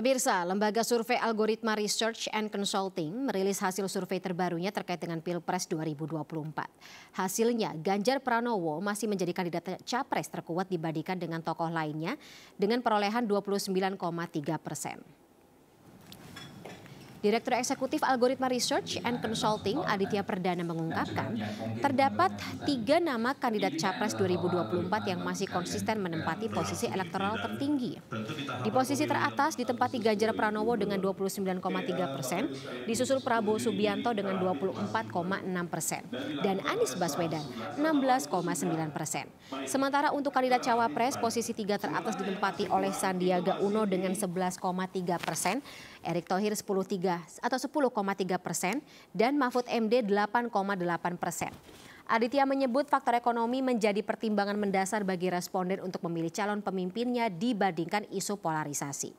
Pemirsa, lembaga survei Algoritma Research and Consulting merilis hasil survei terbarunya terkait dengan Pilpres 2024. Hasilnya, Ganjar Pranowo masih menjadi kandidat capres terkuat dibandingkan dengan tokoh lainnya dengan perolehan 29,3%. Direktur Eksekutif Algoritma Research and Consulting Aditya Perdana mengungkapkan terdapat 3 nama kandidat Capres 2024 yang masih konsisten menempati posisi elektoral tertinggi. Di posisi teratas ditempati Ganjar Pranowo dengan 29,3%, disusul Prabowo Subianto dengan 24,6% dan Anies Baswedan 16,9%. Sementara untuk kandidat Cawapres, posisi 3 teratas ditempati oleh Sandiaga Uno dengan 11,3%, Erick Thohir 10,3% dan Mahfud MD 8,8%. Aditya menyebut faktor ekonomi menjadi pertimbangan mendasar bagi responden untuk memilih calon pemimpinnya dibandingkan isu polarisasi.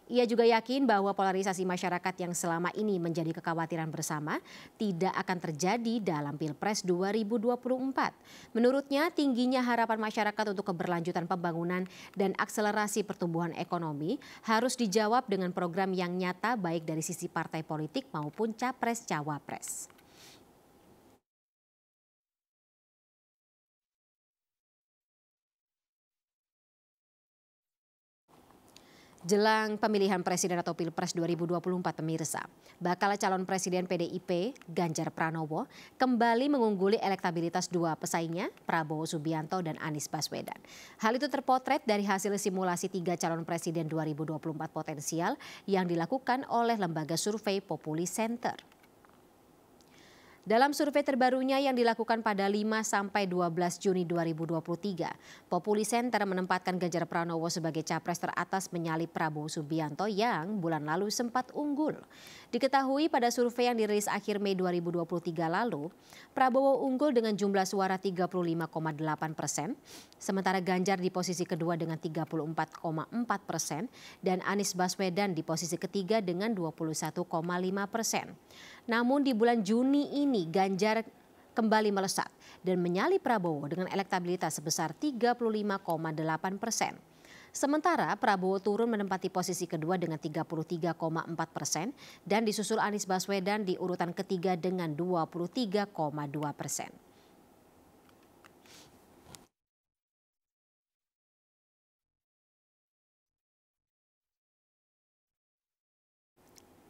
Ia juga yakin bahwa polarisasi masyarakat yang selama ini menjadi kekhawatiran bersama tidak akan terjadi dalam Pilpres 2024. Menurutnya, tingginya harapan masyarakat untuk keberlanjutan pembangunan dan akselerasi pertumbuhan ekonomi harus dijawab dengan program yang nyata baik dari sisi partai politik maupun capres-cawapres. Jelang pemilihan presiden atau Pilpres 2024 pemirsa, bakal calon presiden PDIP Ganjar Pranowo kembali mengungguli elektabilitas 2 pesaingnya Prabowo Subianto dan Anies Baswedan. Hal itu terpotret dari hasil simulasi 3 calon presiden 2024 potensial yang dilakukan oleh lembaga survei Populi Center. Dalam survei terbarunya yang dilakukan pada 5-12 Juni 2023, Populi Center menempatkan Ganjar Pranowo sebagai capres teratas menyalip Prabowo Subianto yang bulan lalu sempat unggul. Diketahui pada survei yang dirilis akhir Mei 2023 lalu, Prabowo unggul dengan jumlah suara 35,8%, sementara Ganjar di posisi kedua dengan 34,4% dan Anies Baswedan di posisi ketiga dengan 21,5%. Namun di bulan Juni ini Ganjar kembali melesat dan menyalip Prabowo dengan elektabilitas sebesar 35,8%. Sementara Prabowo turun menempati posisi kedua dengan 33,4% dan disusul Anies Baswedan di urutan ketiga dengan 23,2%.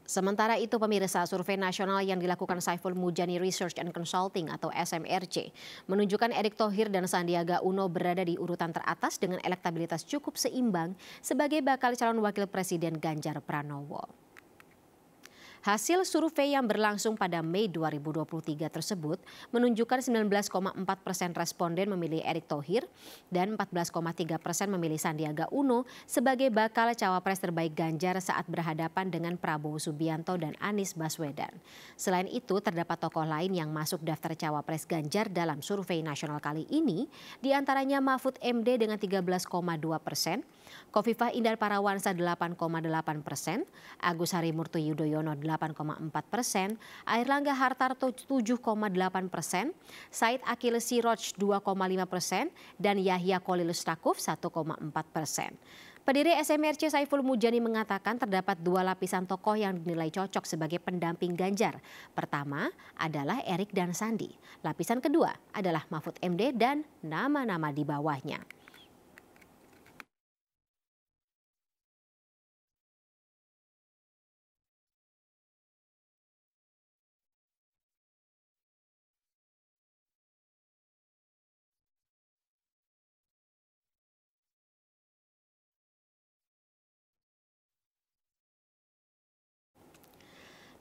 Sementara itu pemirsa, survei nasional yang dilakukan Saiful Mujani Research and Consulting atau SMRC menunjukkan Erick Thohir dan Sandiaga Uno berada di urutan teratas dengan elektabilitas cukup seimbang sebagai bakal calon wakil presiden Ganjar Pranowo. Hasil survei yang berlangsung pada Mei 2023 tersebut menunjukkan 19,4% responden memilih Erick Thohir dan 14,3% memilih Sandiaga Uno sebagai bakal cawapres terbaik Ganjar saat berhadapan dengan Prabowo Subianto dan Anies Baswedan. Selain itu, terdapat tokoh lain yang masuk daftar cawapres Ganjar dalam survei nasional kali ini, diantaranya Mahfud MD dengan 13,2%, Khofifah Indar Parawansa 8,8%, Agus Harimurti Yudhoyono 8,4%, Airlangga Hartarto 7,8%, Said Akil Siroj 2,5% dan Yahya Khalil Stakuf 1,4%. Pendiri SMRC Saiful Mujani mengatakan terdapat 2 lapisan tokoh yang dinilai cocok sebagai pendamping Ganjar. Pertama adalah Erick dan Sandi. Lapisan kedua adalah Mahfud MD dan nama-nama di bawahnya.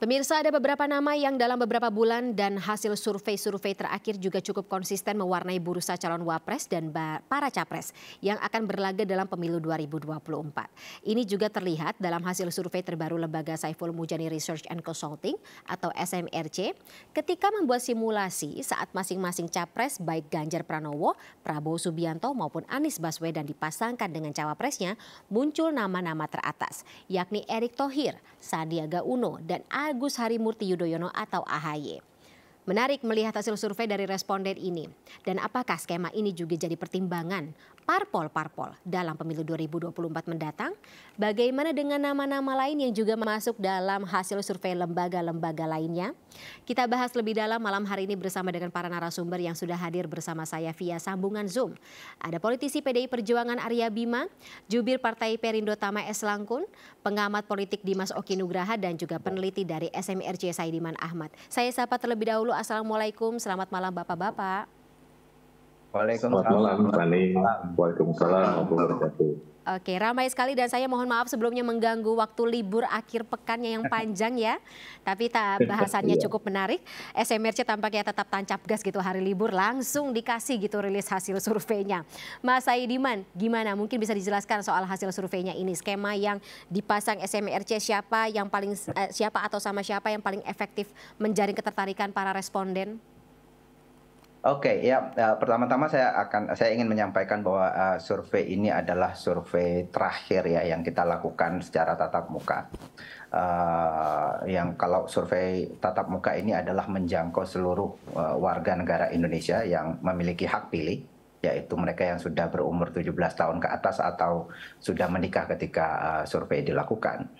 Pemirsa, ada beberapa nama yang dalam beberapa bulan dan hasil survei-survei terakhir juga cukup konsisten mewarnai bursa calon wapres dan para capres yang akan berlaga dalam pemilu 2024. Ini juga terlihat dalam hasil survei terbaru lembaga Saiful Mujani Research and Consulting atau SMRC ketika membuat simulasi saat masing-masing capres baik Ganjar Pranowo, Prabowo Subianto maupun Anies Baswedan dipasangkan dengan cawapresnya, muncul nama-nama teratas yakni Erick Thohir, Sandiaga Uno dan Agus Harimurti Yudhoyono atau AHY. Menarik melihat hasil survei dari responden ini. Dan apakah skema ini juga jadi pertimbangan parpol-parpol dalam pemilu 2024 mendatang? Bagaimana dengan nama-nama lain yang juga masuk dalam hasil survei lembaga-lembaga lainnya? Kita bahas lebih dalam malam hari ini bersama dengan para narasumber yang sudah hadir bersama saya via sambungan Zoom. Ada politisi PDI Perjuangan Arya Bima, jubir Partai Perindo Tama S. Langkun, pengamat politik Dimas Oki Nugraha, dan juga peneliti dari SMRC Saidiman Ahmad. Saya sapa terlebih dahulu. Assalamualaikum, selamat malam Bapak-Bapak. Waalaikumsalam. Selamat malam, Fani. Waalaikumsalam warahmatullahi wabarakatuh. Oke, ramai sekali dan saya mohon maaf sebelumnya mengganggu waktu libur akhir pekannya yang panjang ya. Tapi bahasannya cukup menarik. SMRC tampaknya tetap tancap gas gitu, hari libur langsung dikasih gitu rilis hasil surveinya. Mas Saidiman, gimana? Mungkin bisa dijelaskan soal hasil surveinya ini. Skema yang dipasang SMRC siapa atau sama siapa yang paling efektif menjaring ketertarikan para responden? Oke, ya, pertama-tama saya ingin menyampaikan bahwa survei ini adalah survei terakhir ya yang kita lakukan secara tatap muka. Yang kalau survei tatap muka ini adalah menjangkau seluruh warga negara Indonesia yang memiliki hak pilih, yaitu mereka yang sudah berumur 17 tahun ke atas atau sudah menikah ketika survei dilakukan.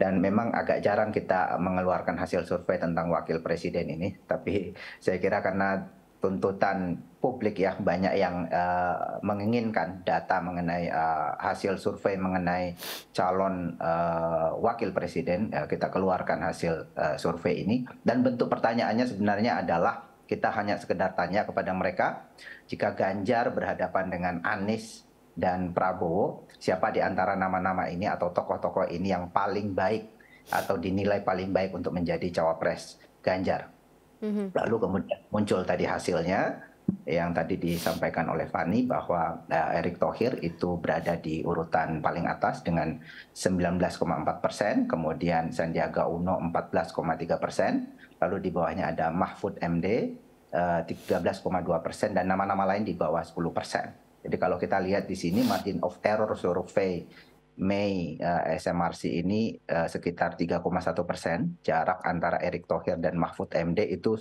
Dan memang agak jarang kita mengeluarkan hasil survei tentang wakil presiden ini, tapi saya kira karena tuntutan publik ya, banyak yang menginginkan data mengenai hasil survei mengenai calon wakil presiden, kita keluarkan hasil survei ini. Dan bentuk pertanyaannya sebenarnya adalah kita hanya sekedar tanya kepada mereka, jika Ganjar berhadapan dengan Anies dan Prabowo, siapa di antara nama-nama ini atau tokoh-tokoh ini yang paling baik atau dinilai paling baik untuk menjadi cawapres Ganjar. Lalu kemudian muncul tadi hasilnya yang tadi disampaikan oleh Fani bahwa Erick Thohir itu berada di urutan paling atas dengan 19,4%, kemudian Sandiaga Uno 14,3%, lalu di bawahnya ada Mahfud MD 13,2% dan nama-nama lain di bawah 10%. Jadi kalau kita lihat di sini margin of error survei Mei SMRC ini sekitar 3,1%. Jarak antara Erick Thohir dan Mahfud MD itu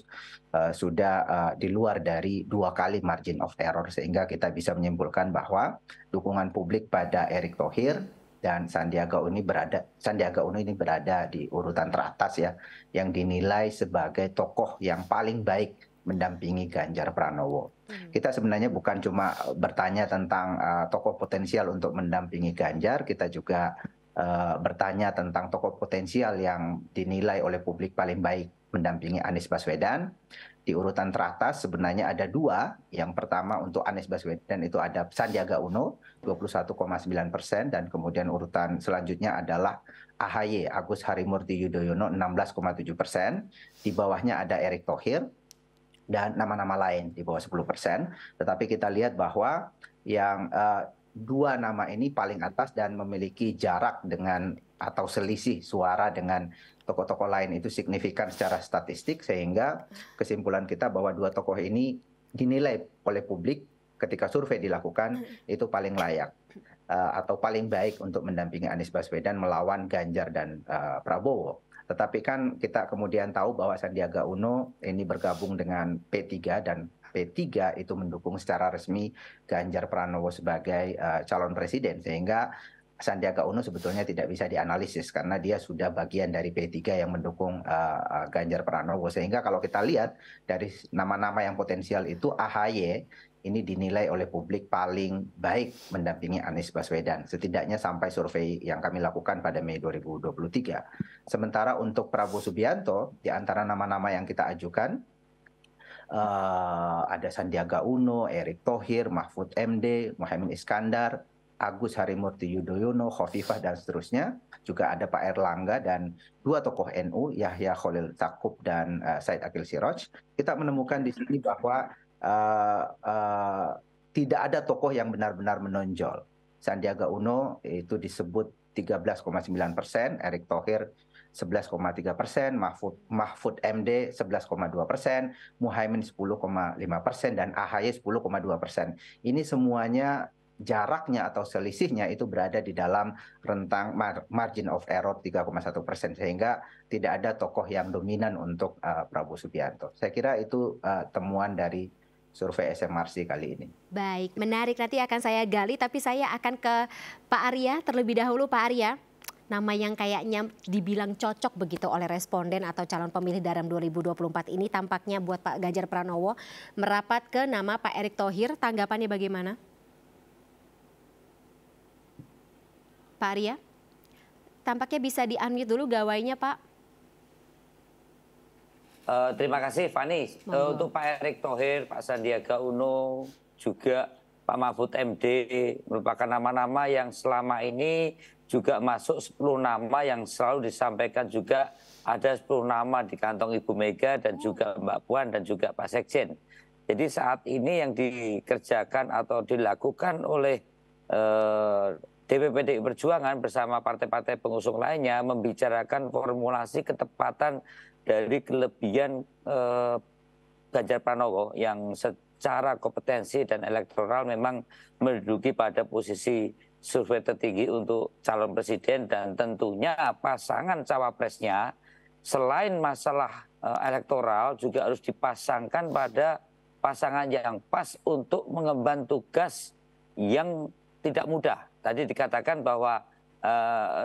sudah di luar dari 2 kali margin of error, sehingga kita bisa menyimpulkan bahwa dukungan publik pada Erick Thohir dan Sandiaga Uno ini berada di urutan teratas ya, yang dinilai sebagai tokoh yang paling baik mendampingi Ganjar Pranowo. Kita sebenarnya bukan cuma bertanya tentang tokoh potensial untuk mendampingi Ganjar, kita juga bertanya tentang tokoh potensial yang dinilai oleh publik paling baik mendampingi Anies Baswedan. Di urutan teratas sebenarnya ada 2. Yang pertama untuk Anies Baswedan itu ada Sandiaga Uno 21,9%, dan kemudian urutan selanjutnya adalah AHY Agus Harimurti Yudhoyono 16,7%. Di bawahnya ada Erick Thohir dan nama-nama lain di bawah 10%. Tetapi kita lihat bahwa yang 2 nama ini paling atas dan memiliki jarak dengan atau selisih suara dengan tokoh-tokoh lain itu signifikan secara statistik, sehingga kesimpulan kita bahwa 2 tokoh ini dinilai oleh publik ketika survei dilakukan itu paling layak atau paling baik untuk mendampingi Anies Baswedan melawan Ganjar dan Prabowo. Tetapi kan kita kemudian tahu bahwa Sandiaga Uno ini bergabung dengan P3 dan P3 itu mendukung secara resmi Ganjar Pranowo sebagai calon presiden, sehingga Sandiaga Uno sebetulnya tidak bisa dianalisis karena dia sudah bagian dari P3 yang mendukung Ganjar Pranowo. Sehingga kalau kita lihat dari nama-nama yang potensial itu, AHY ini dinilai oleh publik paling baik mendampingi Anies Baswedan, setidaknya sampai survei yang kami lakukan pada Mei 2023. Sementara untuk Prabowo Subianto, di antara nama-nama yang kita ajukan, ada Sandiaga Uno, Erick Thohir, Mahfud MD, Muhaimin Iskandar, Agus Harimurti Yudhoyono, Khofifah, dan seterusnya. Juga ada Pak Erlangga dan 2 tokoh NU, Yahya Khalil Stakuf dan Said Akil Siroj. Kita menemukan di sini bahwa tidak ada tokoh yang benar-benar menonjol. Sandiaga Uno itu disebut 13,9%, Erick Thohir 11,3%, Mahfud MD 11,2%, Muhaimin 10,5%, dan AHY 10,2%. Ini semuanya jaraknya atau selisihnya itu berada di dalam rentang margin of error 3,1%, sehingga tidak ada tokoh yang dominan untuk Prabowo Subianto. Saya kira itu temuan dari survei SMRC kali ini. Baik, menarik, nanti akan saya gali, tapi saya akan ke Pak Arya terlebih dahulu. Pak Arya, nama yang kayaknya dibilang cocok begitu oleh responden atau calon pemilih dalam 2024 ini tampaknya buat Pak Ganjar Pranowo merapat ke nama Pak Erick Thohir. Tanggapannya bagaimana? Pak Arya, tampaknya bisa di-unmute dulu gawainya, Pak. Terima kasih Fani. Untuk Pak Erick Thohir, Pak Sandiaga Uno, juga Pak Mahfud MD merupakan nama-nama yang selama ini juga masuk 10 nama yang selalu disampaikan, juga ada 10 nama di kantong Ibu Mega dan juga Mbak Puan dan juga Pak Sekjen. Jadi saat ini yang dikerjakan atau dilakukan oleh DPP PDI Perjuangan bersama partai-partai pengusung lainnya membicarakan formulasi ketepatan dari kelebihan Ganjar Pranowo yang secara kompetensi dan elektoral memang menduduki pada posisi survei tertinggi untuk calon presiden, dan tentunya pasangan cawapresnya selain masalah elektoral juga harus dipasangkan pada pasangan yang pas untuk mengemban tugas yang tidak mudah. Tadi dikatakan bahwa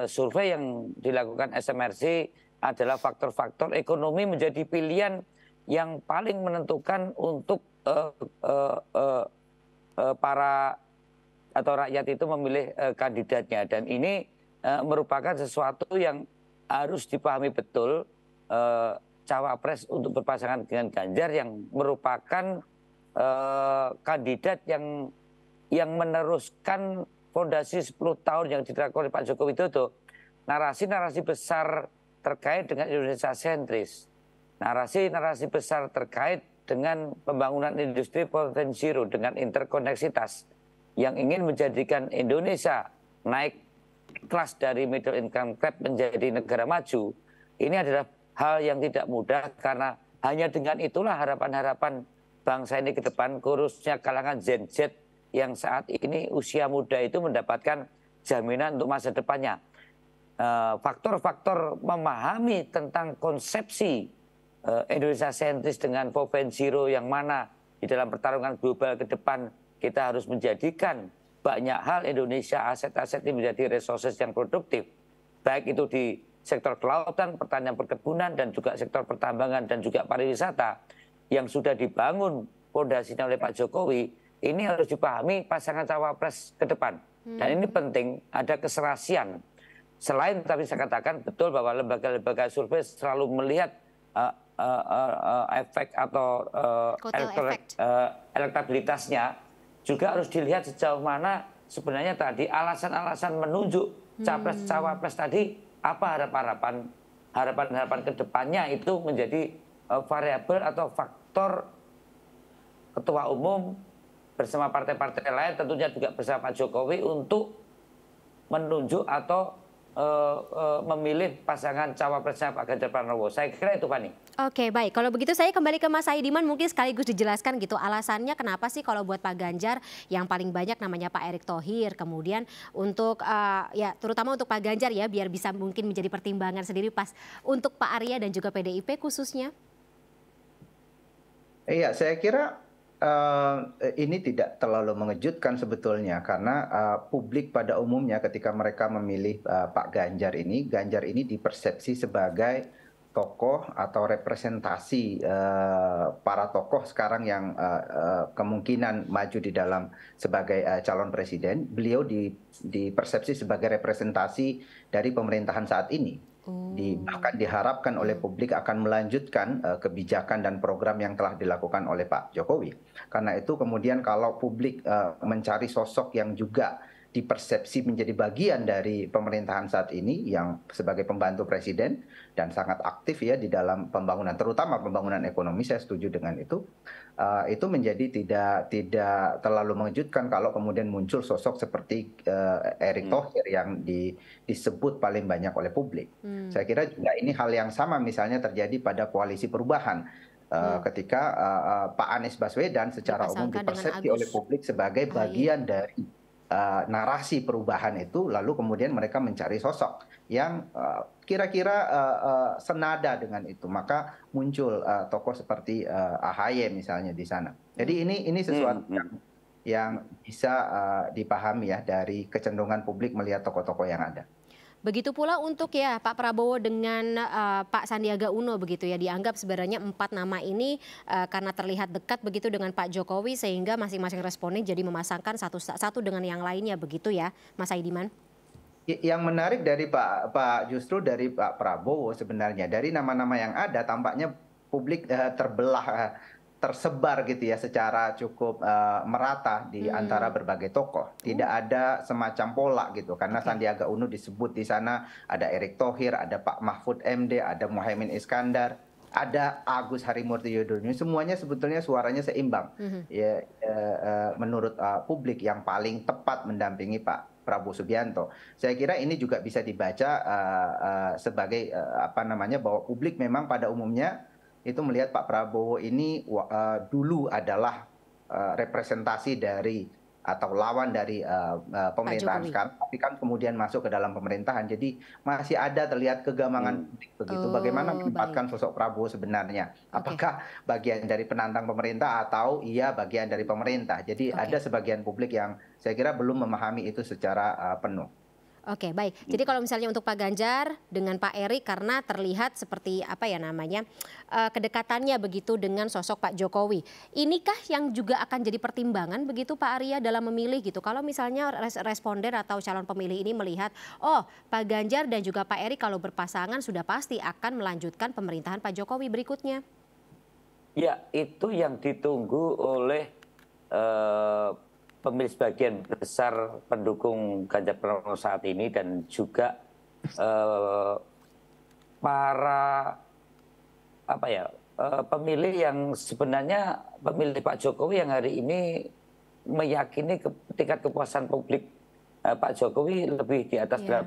survei yang dilakukan SMRC adalah faktor-faktor ekonomi menjadi pilihan yang paling menentukan untuk para atau rakyat itu memilih kandidatnya, dan ini merupakan sesuatu yang harus dipahami betul. Cawapres untuk berpasangan dengan Ganjar yang merupakan kandidat yang meneruskan fondasi 10 tahun yang dilakukan oleh Pak Joko Widodo. Narasi-narasi besar terkait dengan Indonesia sentris, narasi-narasi besar terkait dengan pembangunan industri 4.0 dengan interkoneksitas yang ingin menjadikan Indonesia naik kelas dari middle income gap menjadi negara maju. Ini adalah hal yang tidak mudah, karena hanya dengan itulah harapan-harapan bangsa ini ke depan, khususnya kalangan Gen Z yang saat ini usia muda itu mendapatkan jaminan untuk masa depannya. Faktor-faktor memahami tentang konsepsi Indonesia sentris dengan 4.0 yang mana di dalam pertarungan global ke depan kita harus menjadikan banyak hal Indonesia, aset-aset ini menjadi resources yang produktif, baik itu di sektor kelautan, pertanian, perkebunan, dan juga sektor pertambangan dan juga pariwisata yang sudah dibangun fondasinya oleh Pak Jokowi. Ini harus dipahami pasangan cawapres ke depan, dan ini penting ada keserasian. Selain tadi saya katakan betul bahwa lembaga-lembaga survei selalu melihat efek atau elektabilitasnya, juga harus dilihat sejauh mana sebenarnya tadi alasan-alasan menunjuk capres-cawapres tadi, apa harapan ke depannya itu menjadi variabel atau faktor ketua umum bersama partai-partai lain, tentunya juga bersama Pak Jokowi untuk menunjuk atau memilih pasangan cawapresnya Pak Ganjar Pranowo. Saya kira itu, Fani. Oke, baik. Kalau begitu saya kembali ke Mas Saidiman, mungkin sekaligus dijelaskan gitu alasannya kenapa sih kalau buat Pak Ganjar yang paling banyak namanya Pak Erick Thohir, kemudian untuk ya terutama untuk Pak Ganjar ya, biar bisa mungkin menjadi pertimbangan sendiri pas untuk Pak Arya dan juga PDIP khususnya. Iya, saya kira ini tidak terlalu mengejutkan sebetulnya, karena publik pada umumnya ketika mereka memilih Pak Ganjar ini dipersepsi sebagai tokoh atau representasi para tokoh sekarang yang kemungkinan maju di dalam sebagai calon presiden. Beliau dipersepsi sebagai representasi dari pemerintahan saat ini. Bahkan diharapkan oleh publik akan melanjutkan kebijakan dan program yang telah dilakukan oleh Pak Jokowi. Karena itu kemudian kalau publik mencari sosok yang juga dipersepsi menjadi bagian dari pemerintahan saat ini yang sebagai pembantu presiden dan sangat aktif ya di dalam pembangunan, terutama pembangunan ekonomi, saya setuju dengan itu menjadi tidak terlalu mengejutkan kalau kemudian muncul sosok seperti Erick Thohir yang disebut paling banyak oleh publik. Saya kira juga ini hal yang sama misalnya terjadi pada koalisi perubahan. Ketika Pak Anies Baswedan secara umum dipersepsi oleh publik sebagai bagian dari narasi perubahan itu, lalu kemudian mereka mencari sosok yang kira-kira senada dengan itu, maka muncul tokoh seperti AHY misalnya di sana. Jadi ini sesuatu yang bisa dipahami ya dari kecenderungan publik melihat tokoh-tokoh yang ada. Begitu pula untuk ya Pak Prabowo dengan Pak Sandiaga Uno begitu ya, dianggap sebenarnya 4 nama ini karena terlihat dekat begitu dengan Pak Jokowi sehingga masing-masing responden jadi memasangkan satu dengan yang lainnya begitu ya Mas Aidiman. Yang menarik dari justru dari Pak Prabowo sebenarnya dari nama-nama yang ada tampaknya publik tersebar gitu ya secara cukup merata di antara berbagai tokoh. Tidak ada semacam pola gitu karena Sandiaga Uno disebut di sana, ada Erick Thohir, ada Pak Mahfud MD, ada Muhaimin Iskandar, ada Agus Harimurti Yudhoyono. Semuanya sebetulnya suaranya seimbang. Ya, menurut publik yang paling tepat mendampingi Pak Prabowo Subianto. Saya kira ini juga bisa dibaca sebagai bahwa publik memang pada umumnya itu melihat Pak Prabowo ini dulu adalah representasi dari atau lawan dari pemerintahan sekarang, tapi kan kemudian masuk ke dalam pemerintahan. Jadi masih ada terlihat kegamangan publik begitu. Bagaimana menempatkan sosok Prabowo sebenarnya? Apakah bagian dari penantang pemerintah atau ia bagian dari pemerintah? Jadi ada sebagian publik yang saya kira belum memahami itu secara penuh. Oke, baik. Jadi kalau misalnya untuk Pak Ganjar dengan Pak Erik karena terlihat seperti kedekatannya begitu dengan sosok Pak Jokowi. Inikah yang juga akan jadi pertimbangan begitu Pak Arya dalam memilih gitu? Kalau misalnya responden atau calon pemilih ini melihat, oh Pak Ganjar dan juga Pak Erik kalau berpasangan sudah pasti akan melanjutkan pemerintahan Pak Jokowi berikutnya. Ya, itu yang ditunggu oleh pemilih sebagian besar pendukung Ganjar Pranowo saat ini dan juga para pemilih yang sebenarnya pemilih Pak Jokowi yang hari ini meyakini tingkat kepuasan publik Pak Jokowi lebih di atas 80.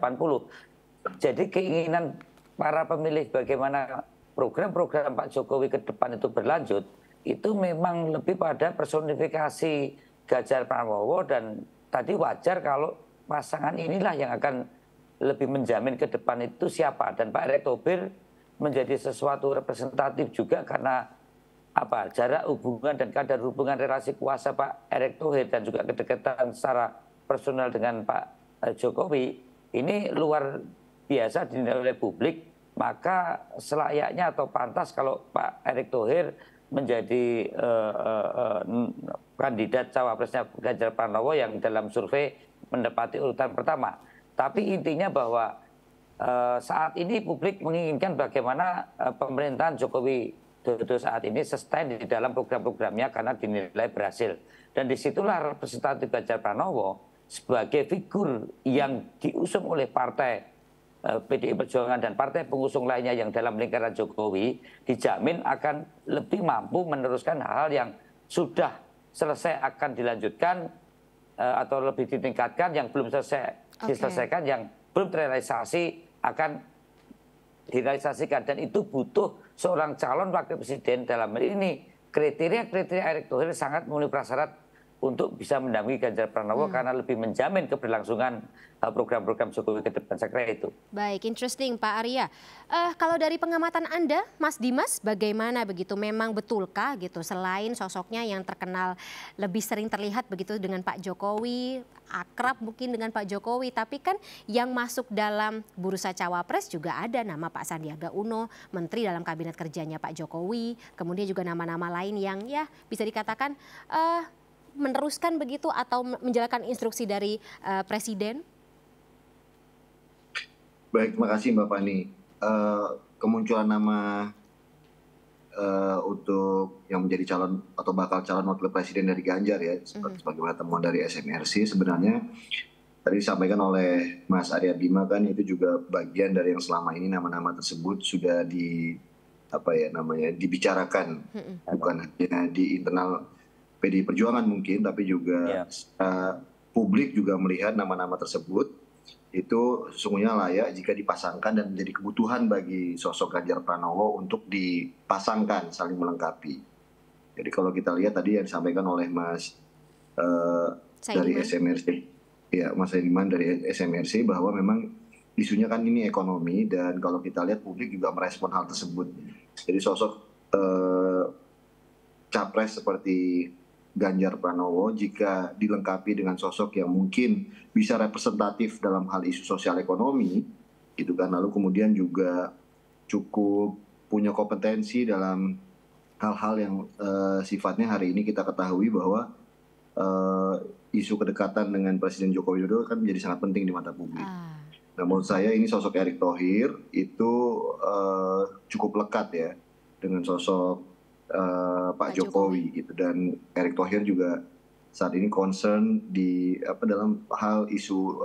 Jadi keinginan para pemilih bagaimana program-program Pak Jokowi ke depan itu berlanjut itu memang lebih pada personifikasi Ganjar Pranowo, dan tadi wajar kalau pasangan inilah yang akan lebih menjamin ke depan itu siapa. Dan Pak Erick Thohir menjadi sesuatu representatif juga karena jarak hubungan dan kadar hubungan relasi kuasa Pak Erick Thohir dan juga kedekatan secara personal dengan Pak Jokowi ini luar biasa dinilai oleh publik. Maka selayaknya atau pantas kalau Pak Erick Thohir menjadi kandidat cawapresnya Ganjar Pranowo yang dalam survei mendapati urutan pertama. Tapi intinya bahwa saat ini publik menginginkan bagaimana pemerintahan Jokowi Dodo saat ini sustain di dalam program-programnya karena dinilai berhasil. Dan disitulah representatif Ganjar Pranowo sebagai figur yang diusung oleh partai PDI Perjuangan dan partai pengusung lainnya yang dalam lingkaran Jokowi dijamin akan lebih mampu meneruskan hal-hal yang sudah selesai akan dilanjutkan atau lebih ditingkatkan, yang belum selesai diselesaikan, yang belum terrealisasi akan direalisasikan. Dan itu butuh seorang calon wakil presiden dalam hal ini. Kriteria-kriteria Erick Thohir sangat memenuhi prasyarat untuk bisa mendampingi Ganjar Pranowo karena lebih menjamin keberlangsungan program-program Jokowi ke depan. Saya kira itu. Baik, interesting Pak Arya. Kalau dari pengamatan Anda, Mas Dimas, bagaimana begitu? Memang betulkah gitu selain sosoknya yang terkenal lebih sering terlihat begitu dengan Pak Jokowi, akrab mungkin dengan Pak Jokowi, tapi kan yang masuk dalam bursa cawapres juga ada nama Pak Sandiaga Uno, menteri dalam kabinet kerjanya Pak Jokowi, kemudian juga nama-nama lain yang ya bisa dikatakan meneruskan begitu atau menjalankan instruksi dari Presiden? Baik, terima kasih Mbak Fani. Kemunculan nama untuk yang menjadi calon atau bakal calon wakil presiden dari Ganjar ya, sebagaimana temuan dari SMRC, sebenarnya tadi disampaikan oleh Mas Arya Bima kan itu juga bagian dari yang selama ini nama-nama tersebut sudah dibicarakan, bukan hanya di internal PDI Perjuangan mungkin, tapi juga publik juga melihat nama-nama tersebut itu sesungguhnya layak jika dipasangkan dan menjadi kebutuhan bagi sosok Ganjar Pranowo untuk dipasangkan, saling melengkapi. Jadi kalau kita lihat tadi yang disampaikan oleh Mas dari SMRC ya Mas Ediman dari SMRC bahwa memang isunya kan ini ekonomi, dan kalau kita lihat publik juga merespon hal tersebut. Jadi sosok capres seperti Ganjar Pranowo jika dilengkapi dengan sosok yang mungkin bisa representatif dalam hal isu sosial ekonomi, gitu kan, lalu kemudian juga cukup punya kompetensi dalam hal-hal yang sifatnya hari ini kita ketahui bahwa isu kedekatan dengan Presiden Joko Widodo kan menjadi sangat penting di mata publik. Nah, menurut saya ini sosok Erick Thohir itu cukup lekat ya dengan sosok Pak Jokowi gitu, dan Erick Thohir juga saat ini concern di dalam hal isu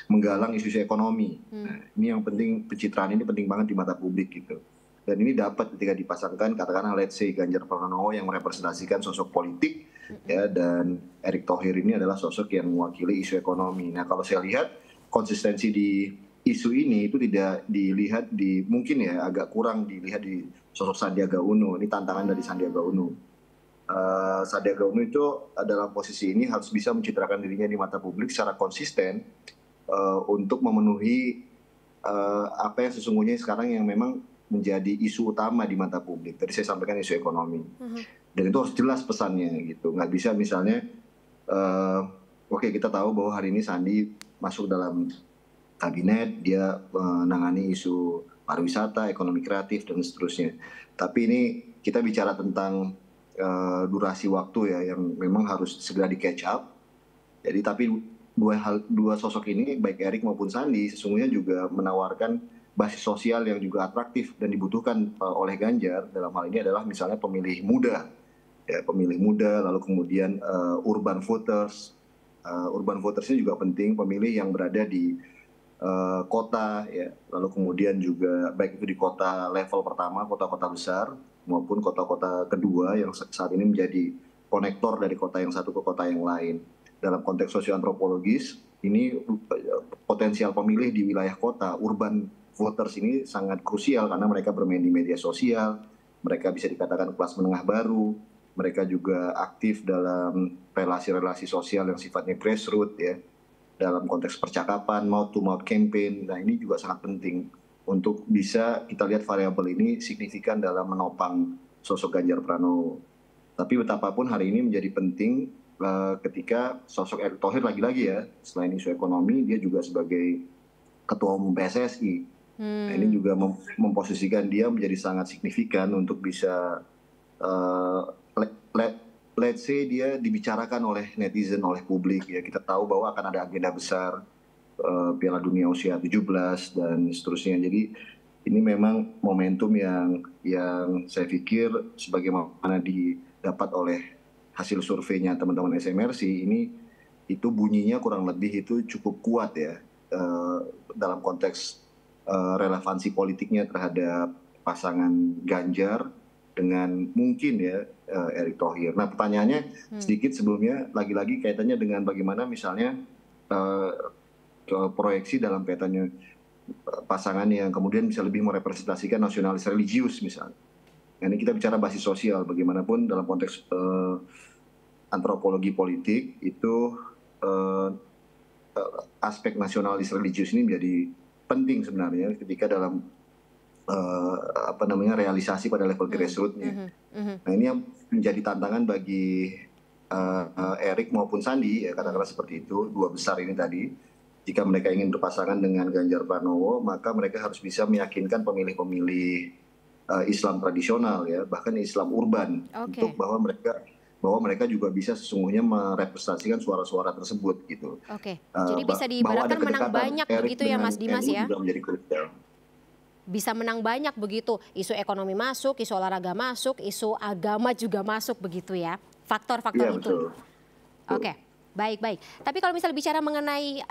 menggalang isu ekonomi. Nah, ini yang penting, pencitraan ini penting banget di mata publik gitu. Dan ini dapat ketika dipasangkan katakanlah let's say Ganjar Pranowo yang merepresentasikan sosok politik ya, dan Erick Thohir ini adalah sosok yang mewakili isu ekonomi. Nah, kalau saya lihat konsistensi di isu ini itu tidak dilihat mungkin ya agak kurang dilihat di sosok Sandiaga Uno. Ini tantangan dari Sandiaga Uno. Sandiaga Uno itu dalam posisi ini harus bisa mencitrakan dirinya di mata publik secara konsisten untuk memenuhi apa yang sesungguhnya sekarang yang memang menjadi isu utama di mata publik. Tadi saya sampaikan isu ekonomi. Dan itu harus jelas pesannya gitu. Nggak bisa misalnya, oke, kita tahu bahwa hari ini Sandi masuk dalam kabinet, dia menangani isu pariwisata, ekonomi kreatif, dan seterusnya. Tapi ini kita bicara tentang durasi waktu ya, yang memang harus segera di catch up. Jadi tapi dua sosok ini, baik Erick maupun Sandi, sesungguhnya juga menawarkan basis sosial yang juga atraktif dan dibutuhkan oleh Ganjar. Dalam hal ini adalah misalnya pemilih muda, ya, pemilih muda, lalu kemudian urban voters. Urban votersnya juga penting, pemilih yang berada di kota, ya, lalu kemudian juga baik itu di kota level pertama, kota-kota besar, maupun kota-kota kedua yang saat ini menjadi konektor dari kota yang satu ke kota yang lain. Dalam konteks sosioantropologis, ini potensial pemilih di wilayah kota, urban voters ini sangat krusial karena mereka bermain di media sosial, mereka bisa dikatakan kelas menengah baru, mereka juga aktif dalam relasi-relasi sosial yang sifatnya grassroots ya, dalam konteks percakapan, mouth to mouth campaign. Nah, ini juga sangat penting untuk bisa kita lihat variabel ini signifikan dalam menopang sosok Ganjar Pranowo. Tapi betapapun hari ini menjadi penting ketika sosok Erick Thohir lagi-lagi ya, selain isu ekonomi, dia juga sebagai ketua umum PSSI. Nah, ini juga memposisikan dia menjadi sangat signifikan untuk bisa let's say dia dibicarakan oleh netizen, oleh publik ya. Kita tahu bahwa akan ada agenda besar Piala Dunia Usia 17 dan seterusnya. Jadi ini memang momentum yang saya pikir sebagaimana didapat oleh hasil surveinya teman-teman SMRC ini, itu bunyinya kurang lebih itu cukup kuat ya dalam konteks relevansi politiknya terhadap pasangan Ganjar dengan mungkin ya Erick Thohir. Nah, pertanyaannya sedikit sebelumnya lagi-lagi kaitannya dengan bagaimana misalnya proyeksi dalam kaitannya pasangan yang kemudian bisa lebih merepresentasikan nasionalis religius misalnya. Nah, ini kita bicara basis sosial, bagaimanapun dalam konteks antropologi politik itu aspek nasionalis religius ini menjadi penting sebenarnya ketika dalam realisasi pada level grassroots-nya. Nah, ini yang menjadi tantangan bagi Erick maupun Sandi ya, katakanlah seperti itu, dua besar ini tadi. Jika mereka ingin berpasangan dengan Ganjar Pranowo, maka mereka harus bisa meyakinkan pemilih-pemilih Islam tradisional ya, bahkan Islam urban, untuk bahwa mereka juga bisa sesungguhnya merepresentasikan suara-suara tersebut gitu. Jadi bisa diibaratkan menang banyak begitu ya Mas Dimas ya? Juga menjadi krusial. Bisa menang banyak begitu, isu ekonomi masuk, isu olahraga masuk, isu agama juga masuk begitu ya, faktor-faktor itu. Betul. Oke, baik. Tapi kalau misalnya bicara mengenai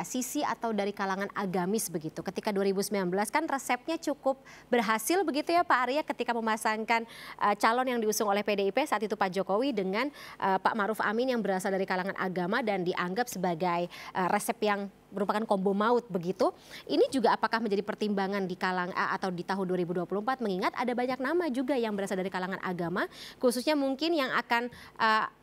sisi atau dari kalangan agamis begitu, ketika 2019 kan resepnya cukup berhasil begitu ya Pak Arya ketika memasangkan calon yang diusung oleh PDIP saat itu Pak Jokowi dengan Pak Ma'ruf Amin yang berasal dari kalangan agama dan dianggap sebagai resep yang merupakan kombo maut begitu. Ini juga apakah menjadi pertimbangan di atau di tahun 2024 mengingat ada banyak nama juga yang berasal dari kalangan agama, khususnya mungkin yang akan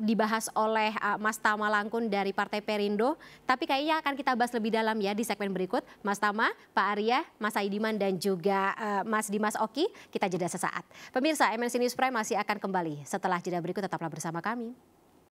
dibahas oleh Mas Tama Langkun dari Partai Perindo. Tapi kayaknya akan kita bahas lebih dalam ya di segmen berikut. Mas Tama, Pak Arya, Mas Saidiman dan juga Mas Dimas Oki, kita jeda sesaat. Pemirsa, MNC News Prime masih akan kembali setelah jeda berikut, tetaplah bersama kami.